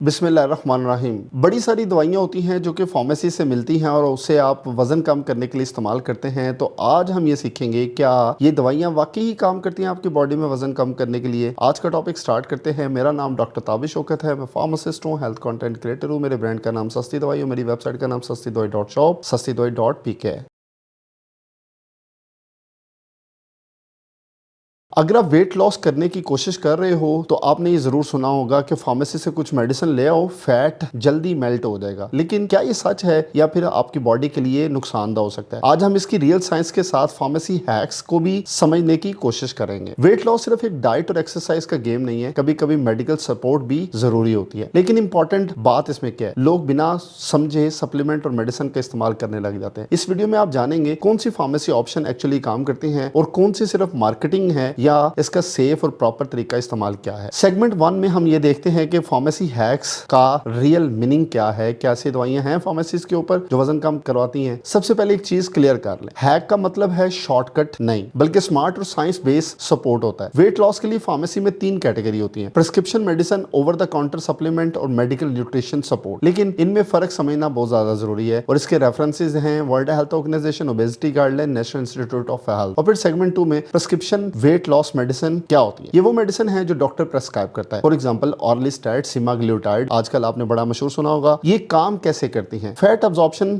बिस्मिल्लाहिर्रहमानिर्रहीम। बड़ी सारी दवाइयाँ होती हैं जो कि फार्मेसी से मिलती हैं और उससे आप वज़न कम करने के लिए इस्तेमाल करते हैं। तो आज हम ये सीखेंगे क्या ये दवाइयाँ वाक़ई ही काम करती हैं आपकी बॉडी में वज़न कम करने के लिए। आज का टॉपिक स्टार्ट करते हैं। मेरा नाम डॉक्टर ताबिश शौकत है, मैं फार्मासिस्ट हूँ, हेल्थ कंटेंट क्रिएटर हूँ। मेरे ब्रांड का नाम सस्ती दवाई और मेरी वेबसाइट का नाम सस्ती दवाई डॉट शॉप, सस्ती दवाई डॉट पी के है। अगर आप वेट लॉस करने की कोशिश कर रहे हो तो आपने ये ज़रूर सुना होगा कि फार्मेसी से कुछ मेडिसिन ले आओ, फैट जल्दी मेल्ट हो जाएगा। लेकिन क्या ये सच है या फिर आपकी बॉडी के लिए नुकसानदा हो सकता है? आज हम इसकी रियल साइंस के साथ फार्मेसी हैक्स को भी समझने की कोशिश करेंगे। वेट लॉस सिर्फ एक डाइट और एक्सरसाइज का गेम नहीं है, कभी कभी मेडिकल सपोर्ट भी जरूरी होती है। लेकिन इंपॉर्टेंट बात इसमें क्या है, लोग बिना समझे सप्लीमेंट और मेडिसिन का इस्तेमाल करने लग जाते हैं। इस वीडियो में आप जानेंगे कौन सी फार्मेसी ऑप्शन एक्चुअली काम करती हैं और कौन सी सिर्फ मार्केटिंग है या इसका सेफ और प्रॉपर तरीका इस्तेमाल क्या है। सेगमेंट 1 में हम ये देखते हैं कि फार्मेसी हैक्स का रियल मीनिंग क्या है, क्या ऐसी दवाइयां हैं फार्मेसीज के ऊपर जो वजन कम करवाती हैं। सबसे पहले एक चीज क्लियर कर ले, हैक का मतलब है शॉर्टकट नहीं, बल्कि स्मार्ट और साइंस बेस्ड सपोर्ट होता है। वेट लॉस के लिए फार्मेसी में 3 कैटेगरी होती है: prescription medicine, over the counter supplement और मेडिकल न्यूट्रिशन सपोर्ट। लेकिन इनमें फर्क समझना बहुत ज्यादा जरूरी है और इसके रेफरेंसेज हैं World Health Organization, obesity guideline, National Institute of Health. और फिर सेगमेंट 2 में प्रिस्क्रिप्शन वेट लॉस मेडिसिन क्या होती है। ये वो मेडिसिन है जो डॉक्टर प्रेस्क्राइब करता है। फॉर एग्जांपल ऑर्लिस्टाइड, सेमाग्लूटाइड, आजकल आपने बड़ा मशहूर सुना होगा। ये काम कैसे करती हैं? Fat absorption